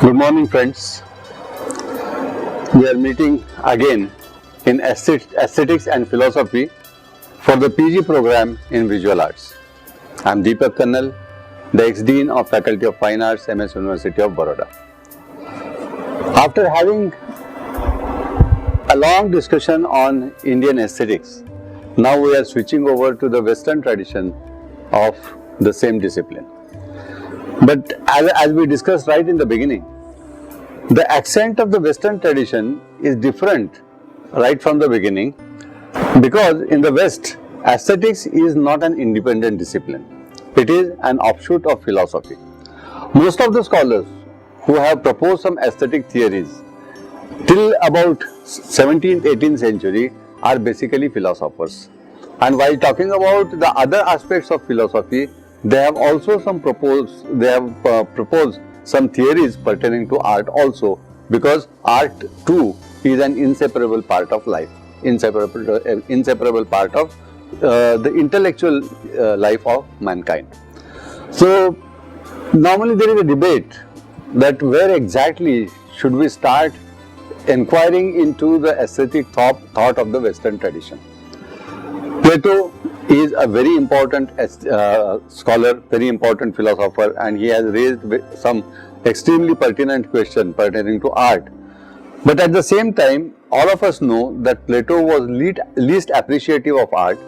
Good morning, friends. We are meeting again in Aesthetics and Philosophy for the PG program in Visual Arts. I am Deepak Kannal, the ex-Dean of Faculty of Fine Arts, MS University of Baroda. After having a long discussion on Indian aesthetics, now we are switching over to the Western tradition of the same discipline. But as we discussed right in the beginning, the accent of the Western tradition is different right from the beginning, because in the West, aesthetics is not an independent discipline. It is an offshoot of philosophy. Most of the scholars who have proposed some aesthetic theories till about 17th, 18th century are basically philosophers. And while talking about the other aspects of philosophy, they have also proposed some theories pertaining to art also, because art too is an inseparable part of life, inseparable part of the intellectual life of mankind. So normally there is a debate that where exactly should we start inquiring into the aesthetic thought of the Western tradition. Plato is a very important scholar, very important philosopher, and he has raised some extremely pertinent questions pertaining to art. But at the same time, all of us know that Plato was least appreciative of art.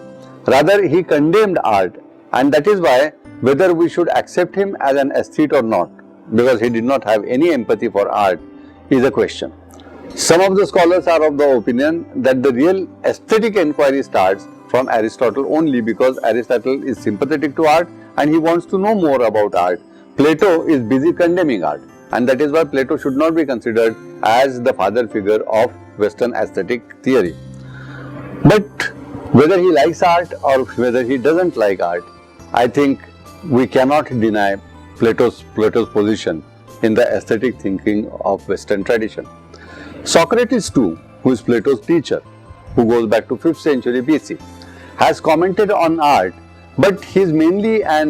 Rather, he condemned art, and that is why whether we should accept him as an aesthete or not, because he did not have any empathy for art, is a question. Some of the scholars are of the opinion that the real aesthetic inquiry starts from Aristotle only, because Aristotle is sympathetic to art and he wants to know more about art. Plato is busy condemning art, and that is why Plato should not be considered as the father figure of Western aesthetic theory. But whether he likes art or whether he doesn't like art, I think we cannot deny Plato's position in the aesthetic thinking of Western tradition. Socrates too, who is Plato's teacher, who goes back to 5th century BC, has commented on art, but he is mainly a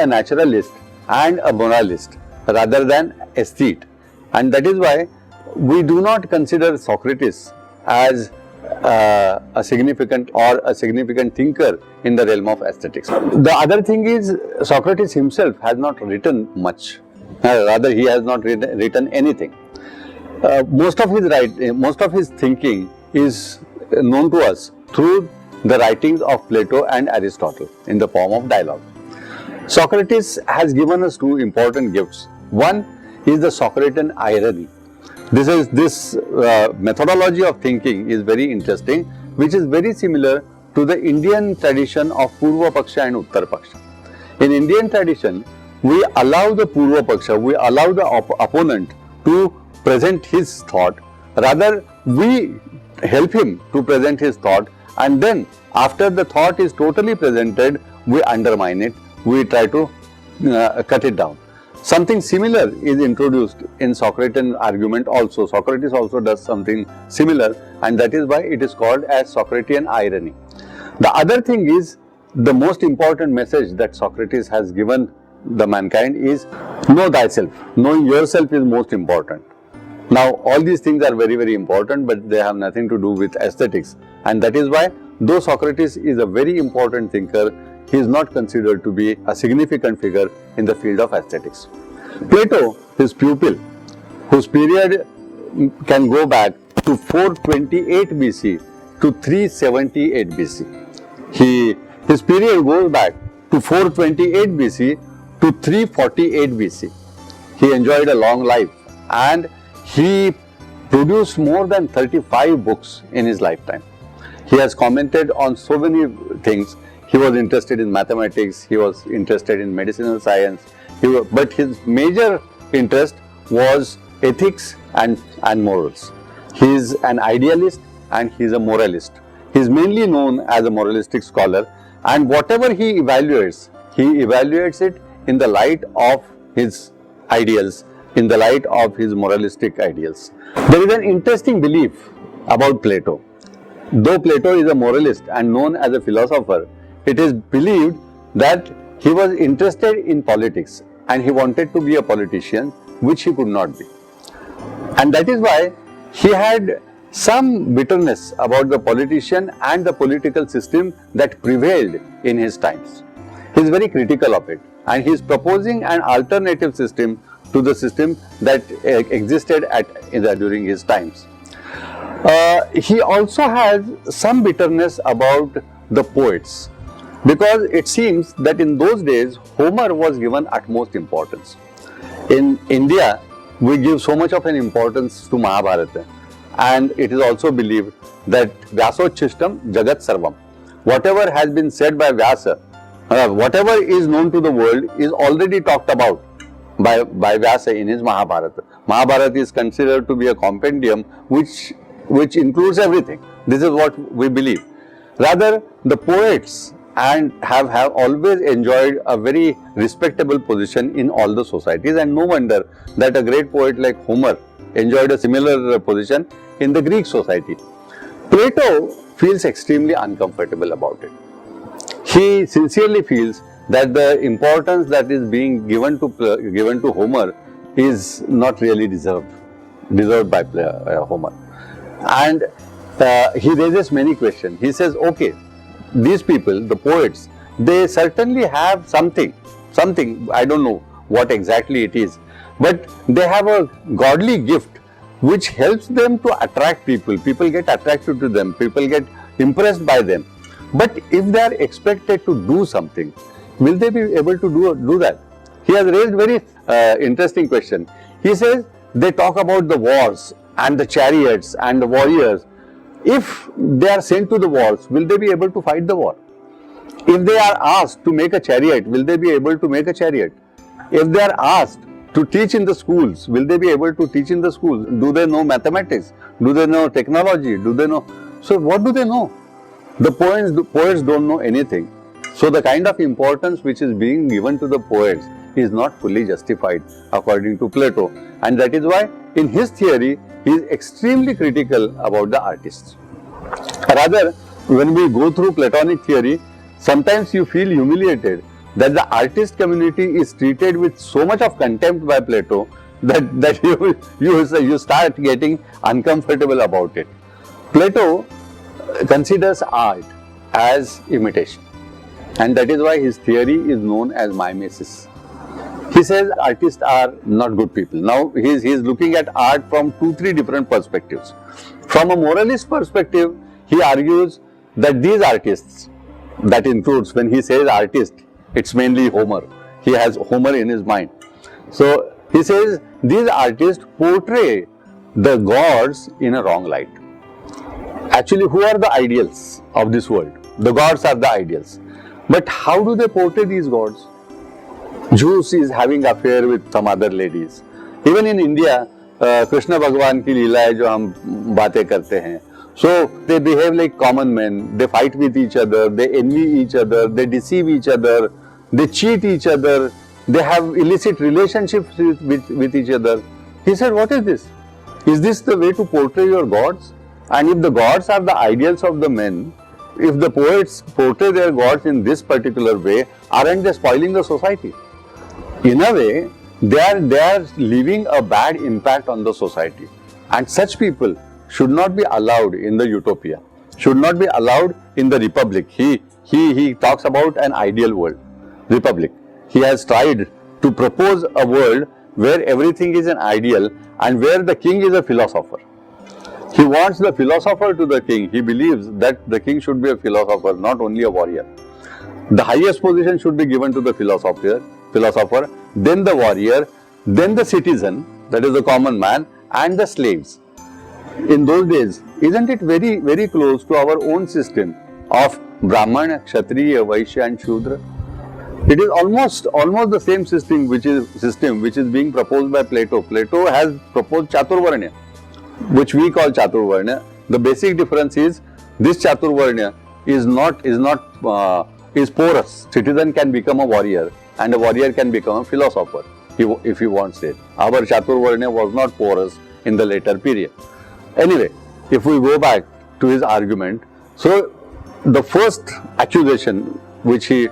naturalist and a moralist rather than aesthete, and that is why we do not consider Socrates as a significant thinker in the realm of aesthetics. The other thing is, Socrates himself has not written much. Rather, he has not written anything. Most of his thinking is known to us through the writings of Plato and Aristotle in the form of dialogue. Socrates has given us two important gifts. One is the Socratian irony. This methodology of thinking is very interesting, which is very similar to the Indian tradition of Purva Paksha and Uttar Paksha. In Indian tradition, we allow the Purva Paksha, we allow the opponent to present his thought. Rather, we help him to present his thought, and then after the thought is totally presented, we undermine it, we try to cut it down. Something similar is introduced in Socratian argument also. Socrates also does something similar, and that is why it is called as Socratian irony. The other thing is, the most important message that Socrates has given the mankind is know thyself. Knowing yourself is most important. Now, all these things are very, very important, but they have nothing to do with aesthetics, and that is why, though Socrates is a very important thinker, he is not considered to be a significant figure in the field of aesthetics. Plato, his pupil, whose period can go back to 428 BC to 378 BC. His period goes back to 428 BC to 348 BC. He enjoyed a long life, and he produced more than 35 books in his lifetime. He has commented on so many things. He was interested in mathematics, he was interested in medicinal science, but his major interest was ethics and morals. He is an idealist and he is a moralist. He is mainly known as a moralistic scholar, and whatever he evaluates it in the light of his ideals, in the light of his moralistic ideals. There is an interesting belief about Plato. Though Plato is a moralist and known as a philosopher, it is believed that he was interested in politics and he wanted to be a politician, which he could not be. And that is why he had some bitterness about the politician and the political system that prevailed in his times. He is very critical of it, and he is proposing an alternative system to the system that existed during his times. He also has some bitterness about the poets, because it seems that in those days Homer was given utmost importance. In India, we give so much of an importance to Mahabharata, and it is also believed that Vyasochistam Jagat Sarvam. Whatever has been said by Vyasa, whatever is known to the world is already talked about by Vyasa in his Mahabharata. Mahabharata is considered to be a compendium which includes everything. This is what we believe. Rather, the poets have always enjoyed a very respectable position in all the societies, and no wonder that a great poet like Homer enjoyed a similar position in the Greek society. Plato feels extremely uncomfortable about it. He sincerely feels that the importance that is being given to Homer is not really deserved by Homer. And he raises many questions. He says, okay, these people, the poets, they certainly have something, I don't know what exactly it is, but they have a godly gift which helps them to attract people. People get attracted to them, people get impressed by them. But if they are expected to do something, will they be able to do that? He has raised very interesting question. He says they talk about the wars and the chariots and the warriors. If they are sent to the wars, will they be able to fight the war? If they are asked to make a chariot, will they be able to make a chariot? If they are asked to teach in the schools, will they be able to teach in the schools? Do they know mathematics? Do they know technology? Do they know? So what do they know? The poets don't know anything. So the kind of importance which is being given to the poets is not fully justified according to Plato. And that is why in his theory, he is extremely critical about the artists. Rather, when we go through Platonic theory, sometimes you feel humiliated that the artist community is treated with so much of contempt by Plato that you start getting uncomfortable about it. Plato considers art as imitation, and that is why his theory is known as mimesis. He says artists are not good people. Now he is looking at art from 2-3 different perspectives. From a moralist perspective, he argues that these artists, that includes, when he says artist, it's mainly Homer. He has Homer in his mind. So he says these artists portray the gods in a wrong light. Actually, who are the ideals of this world? The gods are the ideals. But how do they portray these gods? Zeus is having affair with some other ladies. Even in India, Krishna Bhagwan की लीलाएं जो हम बातें करते हैं. So they behave like common men. They fight with each other. They envy each other. They deceive each other. They cheat each other. They have illicit relationships with each other. He said, what is this? Is this the way to portray your gods? And if the gods are the ideals of the men, if the poets portray their gods in this particular way, aren't they spoiling the society? In a way, they are leaving a bad impact on the society. And such people should not be allowed in the utopia, should not be allowed in the republic. He talks about an ideal world, republic. He has tried to propose a world where everything is an ideal and where the king is a philosopher. He wants the philosopher to the king. He believes that the king should be a philosopher, not only a warrior. The highest position should be given to the philosopher, then the warrior, then the citizen, that is the common man, and the slaves. In those days, isn't it very, very close to our own system of Brahmana, Kshatriya, Vaishya and Shudra? It is almost the same system which is being proposed by Plato. Plato has proposed Chaturvarnya, which we call Chaturvarnya. The basic difference is this Chaturvarnya is porous. Citizen can become a warrior and a warrior can become a philosopher if he wants it. Our Chaturvarnya was not porous in the later period. Anyway, if we go back to his argument, so the first accusation which he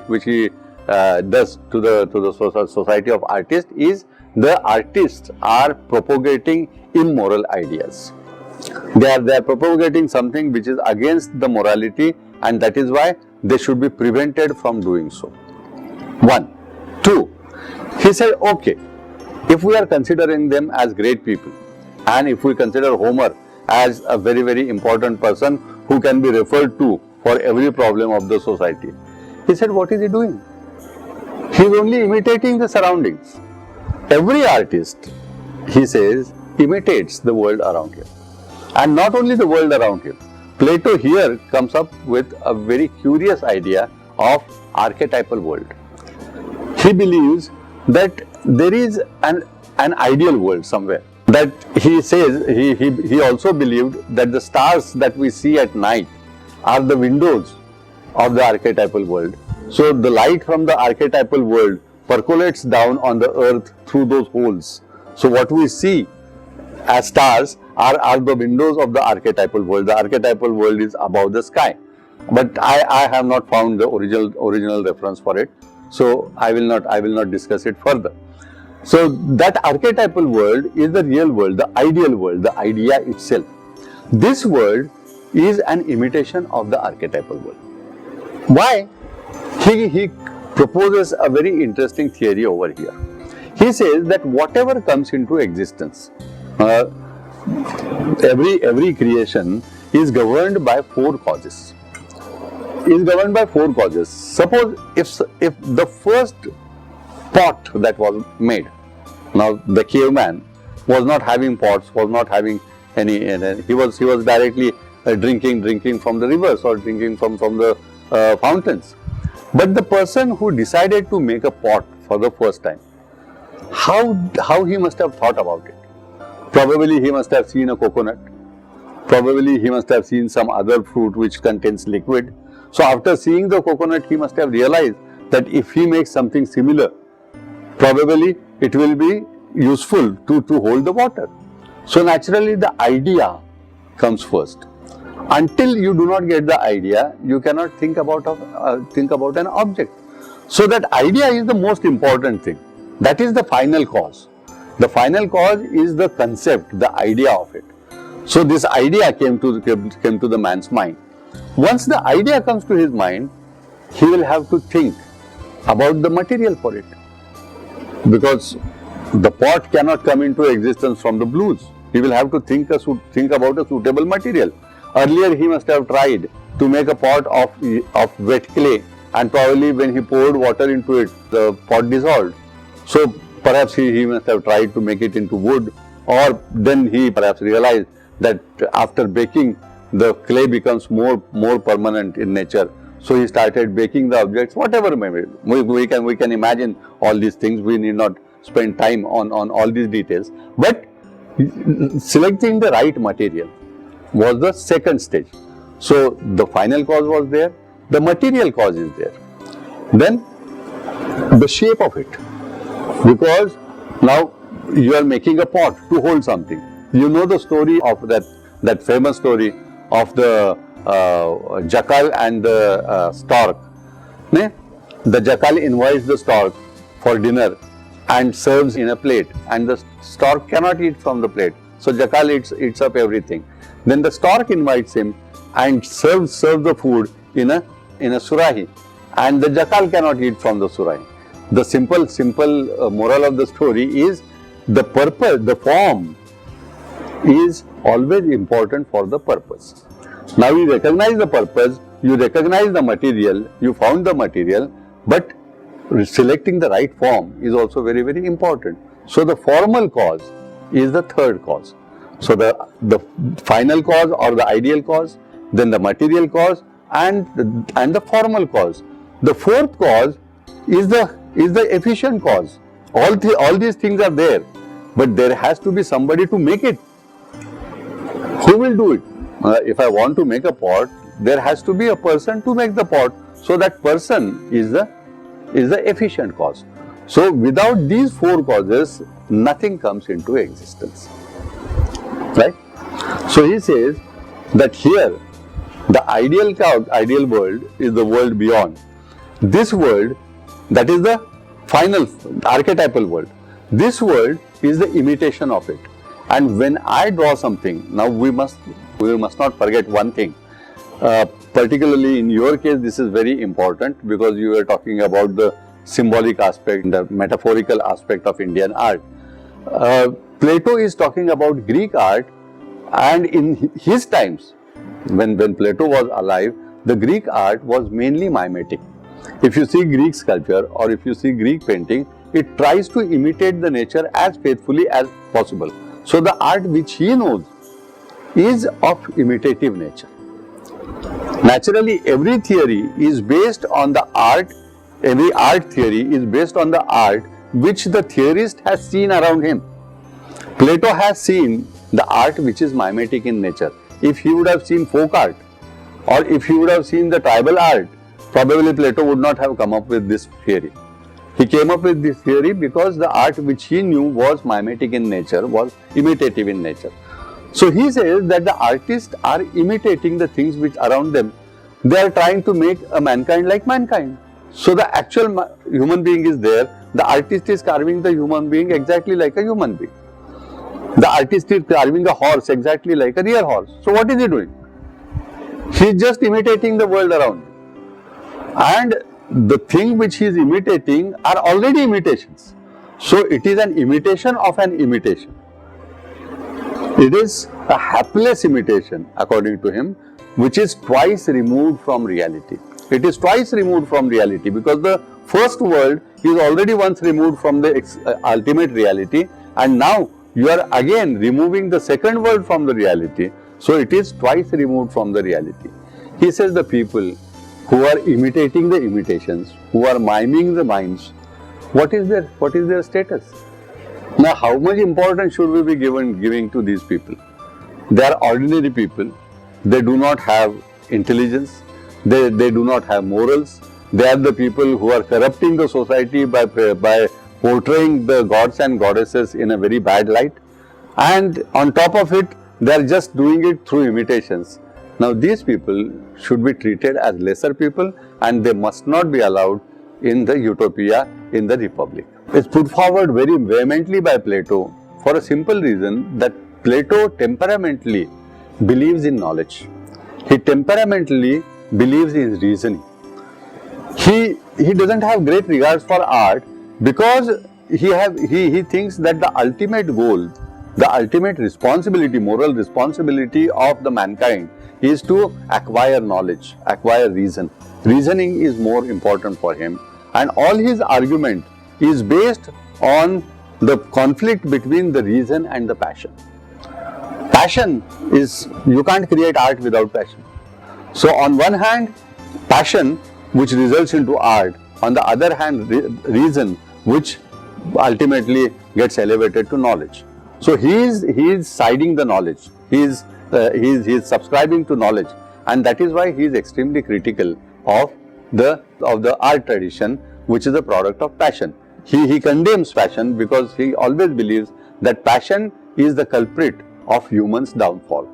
does to the society of artists is the artists are propagating immoral ideas. They are propagating something which is against the morality, and that is why they should be prevented from doing so. 1. 2. He said, okay, if we are considering them as great people, and if we consider Homer as a very, very important person who can be referred to for every problem of the society, he said, what is he doing? He is only imitating the surroundings. Every artist, he says, imitates the world around him. And not only the world around him. Plato here comes up with a very curious idea of archetypal world. He believes that there is an ideal world somewhere. That he says, he also believed that the stars that we see at night are the windows of the archetypal world. So the light from the archetypal world percolates down on the earth through those holes. So what we see as stars are the windows of the archetypal world. The archetypal world is above the sky. But I have not found the original reference for it. So I will not discuss it further. So that archetypal world is the real world, the ideal world, the idea itself. This world is an imitation of the archetypal world. Why? He proposes a very interesting theory over here. He says that whatever comes into existence, every creation is governed by 4 causes. Suppose if the first pot that was made, now the caveman was not having pots, was not having any he was directly drinking from the rivers or drinking from the fountains. But the person who decided to make a pot for the first time, how he must have thought about it? Probably he must have seen a coconut. Probably he must have seen some other fruit which contains liquid. So after seeing the coconut, he must have realized that if he makes something similar, probably it will be useful to hold the water. So naturally the idea comes first. Until you do not get the idea, you cannot think about an object. So that idea is the most important thing. That is the final cause. The final cause is the concept, the idea of it. So this idea came to the man's mind. Once the idea comes to his mind, he will have to think about the material for it. Because the pot cannot come into existence from the blues. He will have to think about a suitable material. Earlier he must have tried to make a pot of wet clay, and probably when he poured water into it, the pot dissolved. So perhaps he must have tried to make it into wood, or then he perhaps realized that after baking, the clay becomes more permanent in nature. So he started baking the objects, whatever maybe. We can imagine all these things. We need not spend time on all these details. But selecting the right material was the second stage. So the final cause was there, the material cause is there. Then the shape of it, because now you are making a pot to hold something. You know the story of that famous story of the jackal and the stork. The jackal invites the stork for dinner and serves in a plate, and the stork cannot eat from the plate. So jackal eats up everything. Then the stork invites him and serves the food in a surahi, and the jackal cannot eat from the surahi. The simple moral of the story is the purpose, the form is always important for the purpose. Now you recognize the purpose, you recognize the material, you found the material, but selecting the right form is also very, very important. So the formal cause is the third cause. So the final cause or the ideal cause, then the material cause, and the formal cause. The fourth cause is the efficient cause. All these things are there, but there has to be somebody to make it. Who will do it? If I want to make a pot, there has to be a person to make the pot. So that person is the efficient cause. So without these 4 causes, nothing comes into existence. Right? So he says that here the ideal world is the world beyond. This world That is the final archetypal world. This world is the imitation of it. And when I draw something, now we must not forget one thing. Particularly in your case, this is very important because you are talking about the symbolic aspect, the metaphorical aspect of Indian art. Plato is talking about Greek art, and in his times, when Plato was alive, the Greek art was mainly mimetic. If you see Greek sculpture or if you see Greek painting, it tries to imitate the nature as faithfully as possible. So the art which he knows is of imitative nature. Naturally, every theory is based on the art, every art theory is based on the art which the theorist has seen around him. Plato has seen the art which is mimetic in nature. If he would have seen folk art or if he would have seen the tribal art, probably Plato would not have come up with this theory. He came up with this theory because the art which he knew was mimetic in nature, was imitative in nature. So he says that the artists are imitating the things which around them. They are trying to make a mankind like mankind. So the actual human being is there. The artist is carving the human being exactly like a human being. The artist is carving a horse exactly like a real horse. So what is he doing? He is just imitating the world around him. And the thing which he is imitating are already imitations. So it is an imitation of an imitation. It is a hapless imitation, according to him, which is twice removed from reality. It is twice removed from reality because the first world is already once removed from the ultimate reality, and now you are again removing the second world from the reality. So it is twice removed from the reality. He says the people who are imitating the imitations, who are miming the mimes, what is their status? Now, how much importance should we be giving to these people? They are ordinary people. They do not have intelligence. They do not have morals. They are the people who are corrupting the society by portraying the gods and goddesses in a very bad light. And on top of it, they are just doing it through imitations. Now, these people should be treated as lesser people and they must not be allowed in the utopia, in the republic. It's put forward very vehemently by Plato for a simple reason that Plato temperamentally believes in knowledge. He temperamentally believes in reasoning. He doesn't have great regards for art because he thinks that the ultimate goal, the ultimate responsibility, moral responsibility of the mankind is to acquire knowledge, acquire reason. Reasoning is more important for him, and all his argument is based on the conflict between the reason and the passion. Passion is, you can't create art without passion. So on one hand, passion which results into art, on the other hand, reason which ultimately gets elevated to knowledge. So he is siding the knowledge, he is subscribing to knowledge, and that is why he is extremely critical of the art tradition which is a product of passion. He condemns passion because he always believes that passion is the culprit of humans' downfall.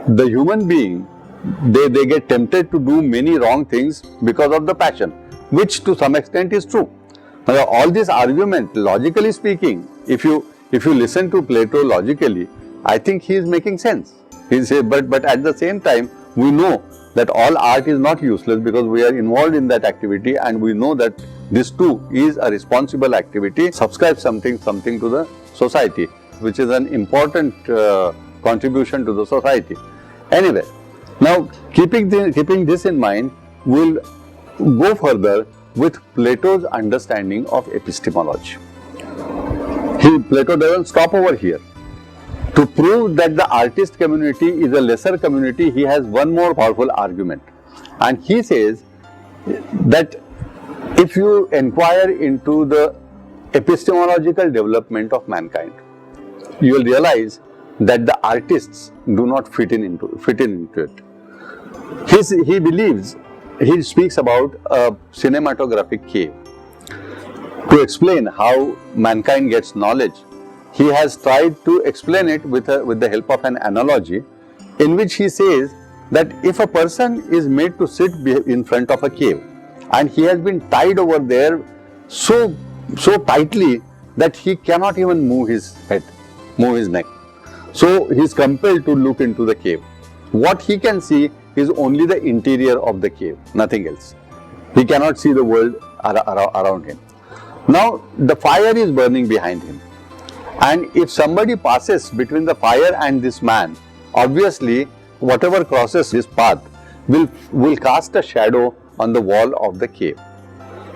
The human being, they get tempted to do many wrong things because of the passion, which to some extent is true. Now, all this argument, logically speaking, if you listen to Plato logically, I think he is making sense. But at the same time, we know that all art is not useless because we are involved in that activity, and we know that this too is a responsible activity. Subscribe something to the society, which is an important contribution to the society. Anyway, now keeping this in mind, we'll go further with Plato's understanding of epistemology. Plato doesn't stop over here. To prove that the artist community is a lesser community, he has one more powerful argument. And he says that if you inquire into the epistemological development of mankind, you will realize that the artists do not fit in into it. He believes, he speaks about a cinematographic cave. To explain how mankind gets knowledge, he has tried to explain it with the help of an analogy, in which he says that if a person is made to sit in front of a cave and he has been tied over there so tightly that he cannot even move his head, move his neck. So he is compelled to look into the cave. What he can see is only the interior of the cave, nothing else. He cannot see the world around him. Now the fire is burning behind him, and if somebody passes between the fire and this man, obviously whatever crosses his path will cast a shadow on the wall of the cave.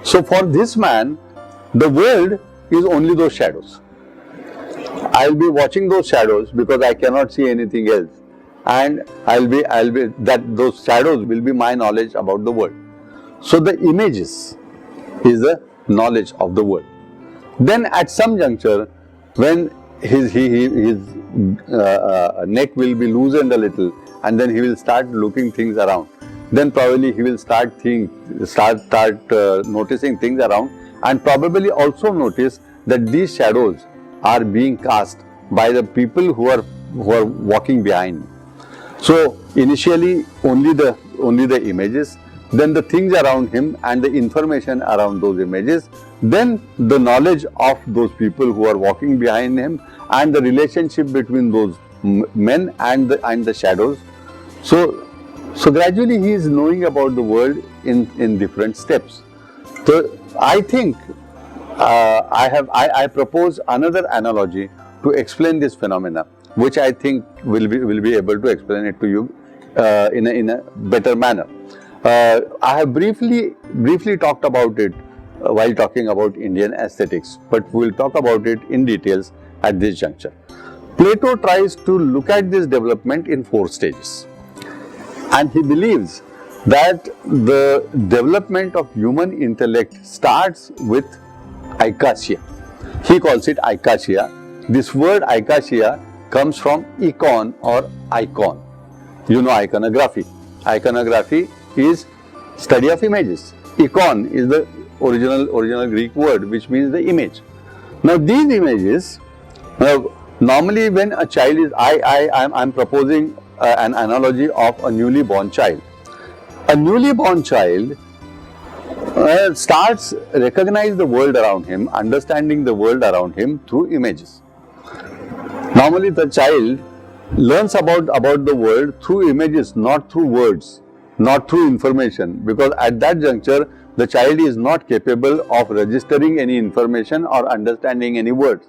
So for this man, the world is only those shadows. I'll be watching those shadows because I cannot see anything else, and those shadows will be my knowledge about the world. So the images is the knowledge of the world. Then at some juncture, when his neck will be loosened a little, and then he will start looking things around. Then probably he will start noticing things around, and probably also notice that these shadows are being cast by the people who are walking behind me. So initially only the images, then the things around him and the information around those images, then the knowledge of those people who are walking behind him, and the relationship between those men and the shadows. So gradually he is knowing about the world in different steps. So I think I propose another analogy to explain this phenomena, which I think will be able to explain it to you in a better manner. I have briefly talked about it while talking about Indian aesthetics, but we will talk about it in details at this juncture. Plato tries to look at this development in 4 stages, and he believes that the development of human intellect starts with Iconometry. He calls it Iconometry. This word Iconometry comes from icon or icon. You know iconography. Iconography is study of images. Icon is the original Greek word which means the image. Now these images, normally when a child is, I'm proposing an analogy of a newly born child. A newly born child starts recognize the world around him, understanding the world around him through images. Normally the child learns about the world through images, not through words, not through information, because at that juncture the child is not capable of registering any information or understanding any words.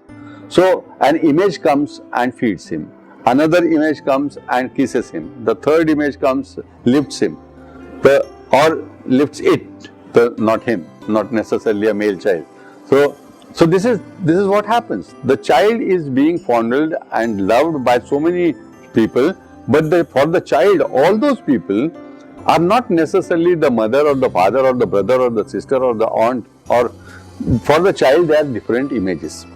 So an image comes and feeds him, another image comes and kisses him, the third image comes, lifts him, or lifts it, not him, not necessarily a male child. So this is what happens. The child is being fondled and loved by so many people, but for the child, all those people are not necessarily the mother or the father or the brother or the sister or the aunt, or for the child they are different images.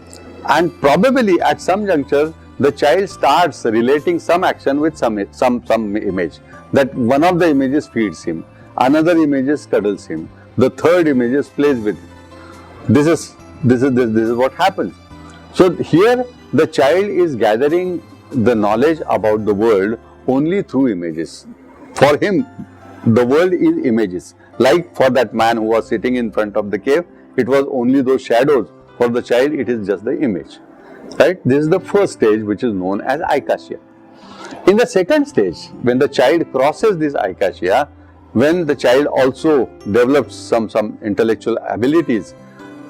And probably at some juncture the child starts relating some action with some image. That one of the images feeds him, another image cuddles him, the third image plays with him. This is what happens. So here the child is gathering the knowledge about the world only through images. For him, the world is images. Like for that man who was sitting in front of the cave, it was only those shadows. For the child, it is just the image. Right? This is the first stage, which is known as Iconometry. In the second stage, when the child crosses this Iconometry, when the child also develops some intellectual abilities,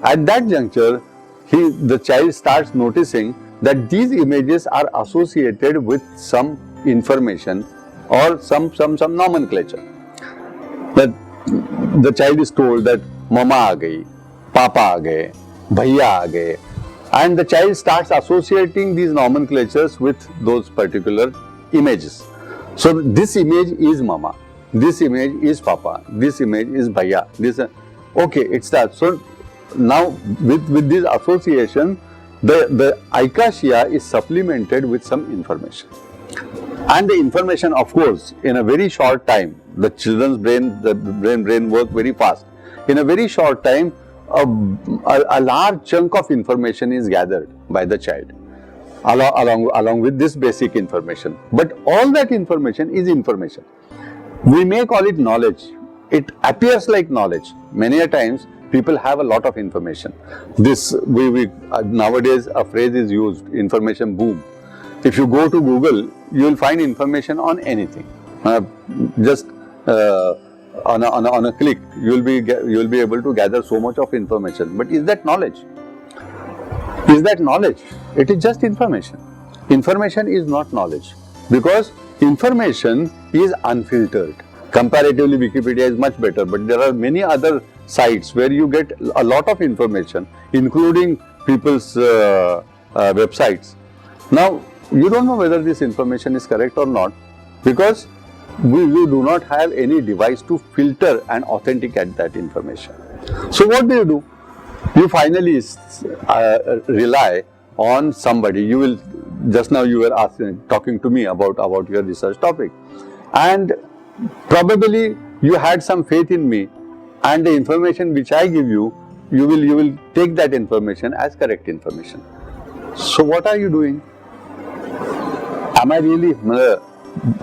at that juncture, the child starts noticing that these images are associated with some information or some nomenclature. That the child is told that Mama aa gayi, Papa aa gaye, Bhaiya aa gaye, and the child starts associating these nomenclatures with those particular images. So this image is Mama, this image is Papa, this image is Bhaiya. Okay, it starts. So now with this association, the Iconometry is supplemented with some information. And the information, of course, in a very short time, the children's brain work very fast. In a very short time, a large chunk of information is gathered by the child along with this basic information. But all that information is information. We may call it knowledge, it appears like knowledge. Many a times people have a lot of information. This nowadays a phrase is used, information boom. If you go to Google, you will find information on anything. Just on a click, you will be able to gather so much of information. But is that knowledge? Is that knowledge? It is just information. Information is not knowledge, because information is unfiltered. Comparatively, Wikipedia is much better, but there are many other sites where you get a lot of information, including people's websites. Now, you don't know whether this information is correct or not, because you do not have any device to filter and authenticate that information. So what do? You finally rely on somebody. You will, just now you were talking to me about your research topic, and probably you had some faith in me, and the information which I give you, you will take that information as correct information. So what are you doing? Am I really?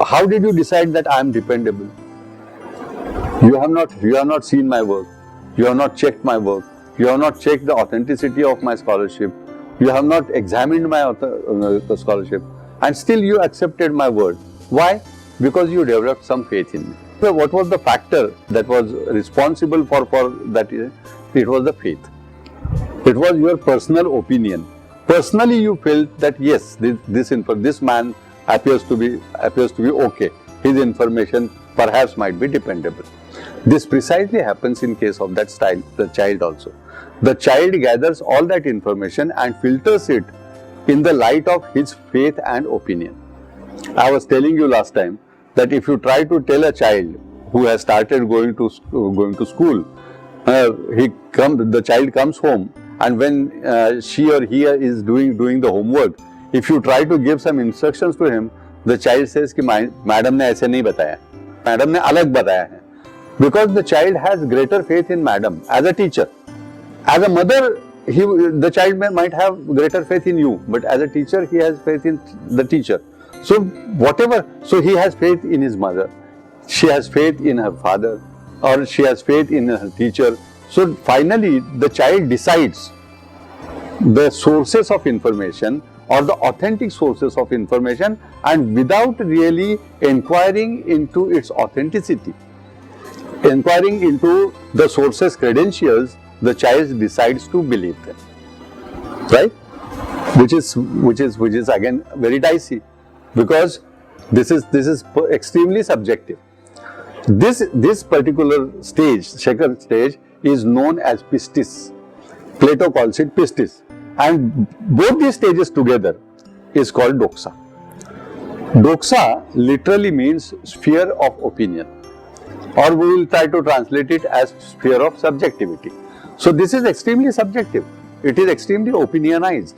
How did you decide that I am dependable? You have not seen my work. You have not checked my work. You have not checked the authenticity of my scholarship. You have not examined my scholarship, and still you accepted my word. Why? Because you developed some faith in me. So what was the factor that was responsible for that? It was the faith. It was your personal opinion. Personally, you felt that yes, this man appears to be okay. His information perhaps might be dependable. This precisely happens in case of the child also. The child gathers all that information and filters it in the light of his faith and opinion. I was telling you last time that if you try to tell a child who has started going to school, the child comes home, and when she or he is doing the homework, if you try to give some instructions to him, the child says कि madam ने ऐसे नहीं बताया, madam ने अलग बताया है. Because the child has greater faith in madam as a teacher. As a mother, the child might have greater faith in you, but as a teacher, he has faith in the teacher. So he has faith in his mother, she has faith in her father, or she has faith in her teacher. So finally, the child decides the sources of information or the authentic sources of information, and without really inquiring into its authenticity, inquiring into the source's credentials, the child decides to believe them, right? Which is again very dicey, because this is extremely subjective. This particular stage, second stage, is known as pistis. Plato calls it pistis, and both these stages together is called doxa. Doxa literally means sphere of opinion, or we will try to translate it as sphere of subjectivity. So this is extremely subjective. It is extremely opinionized.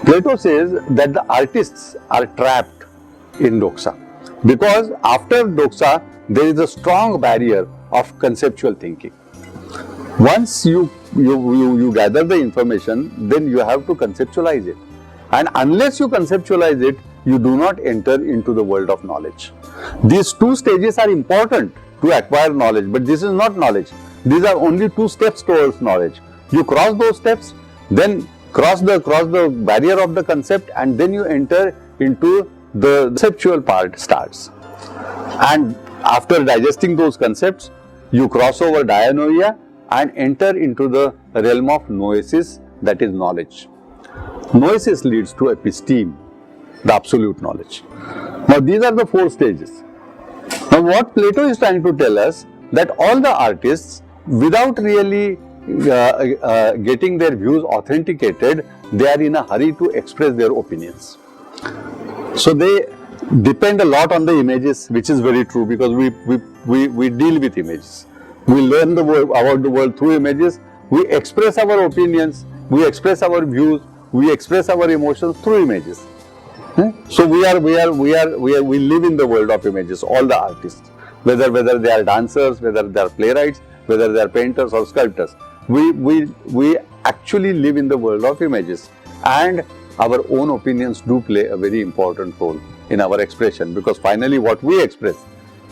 Plato says that the artists are trapped in doxa, because after doxa there is a strong barrier of conceptual thinking. Once you gather the information, then you have to conceptualize it, and unless you conceptualize it, you do not enter into the world of knowledge. These two stages are important to acquire knowledge, but this is not knowledge. These are only two steps towards knowledge. You cross those steps, then cross the barrier of the concept, and then you enter into the conceptual part starts. And after digesting those concepts, you cross over dianoia and enter into the realm of noesis, that is knowledge. Noesis leads to episteme, the absolute knowledge. Now these are the four stages. Now what Plato is trying to tell us, that all the artists, without really getting their views authenticated, they are in a hurry to express their opinions. So they depend a lot on the images, which is very true, because we deal with images. We learn about the world through images. We express our opinions, we express our views, we express our emotions through images. So we live in the world of images, all the artists, whether they are dancers, whether they are playwrights, whether they are painters or sculptors. We actually live in the world of images, and our own opinions do play a very important role in our expression, because finally what we express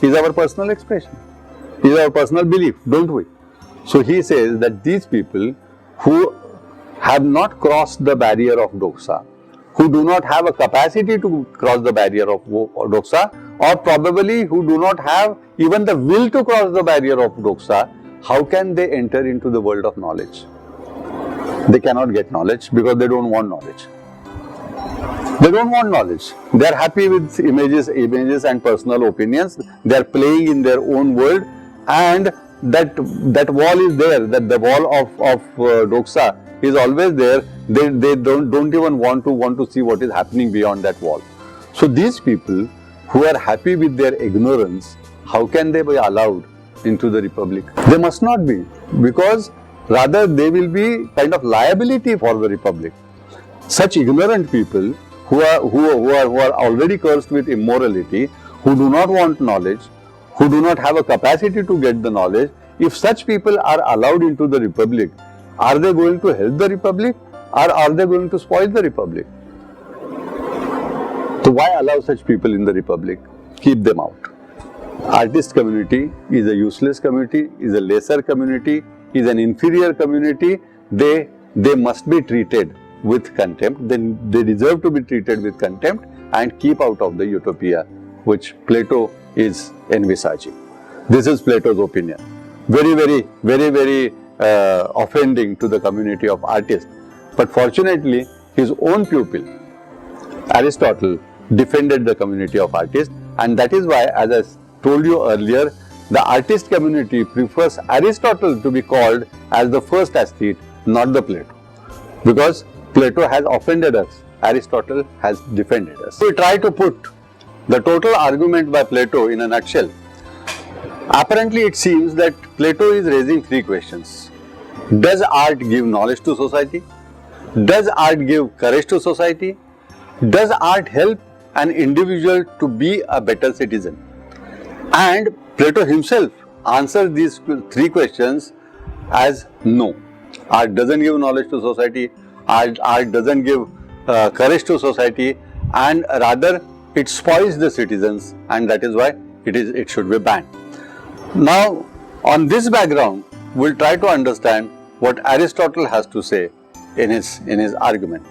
is our personal expression. is our personal belief, don't we? So he says that these people who have not crossed the barrier of doxa, who do not have a capacity to cross the barrier of doxa, or probably who do not have even the will to cross the barrier of doxa, how can they enter into the world of knowledge? They cannot get knowledge because they don't want knowledge. They don't want knowledge. They are happy with images and personal opinions. They are playing in their own world, and that wall is there. That the wall of doxa is always there. They don't even want to see what is happening beyond that wall. So these people who are happy with their ignorance, how can they be allowed into the Republic? They must not be, because rather they will be kind of liability for the Republic. Such ignorant people who are already cursed with immorality, who do not want knowledge, who do not have a capacity to get the knowledge, if such people are allowed into the Republic, are they going to help the Republic, or are they going to spoil the Republic? So why allow such people in the Republic? Keep them out. Artist community is a useless community, is a lesser community, is an inferior community. They must be treated with contempt. Then they deserve to be treated with contempt and keep out of the utopia which Plato is envisaging. This is Plato's opinion. Very offending to the community of artists. But fortunately, his own pupil, Aristotle, defended the community of artists, and that is why, as I told you earlier, the artist community prefers Aristotle to be called as the first aesthete, not the Plato. Because Plato has offended us, Aristotle has defended us. We try to put the total argument by Plato in a nutshell. Apparently, it seems that Plato is raising three questions. Does art give knowledge to society? Does art give courage to society? Does art help an individual to be a better citizen? And Plato himself answers these three questions as no. Art doesn't give knowledge to society, art doesn't give courage to society, and rather it spoils the citizens, and that is why it should be banned. Now, on this background, we'll try to understand what Aristotle has to say in his argument.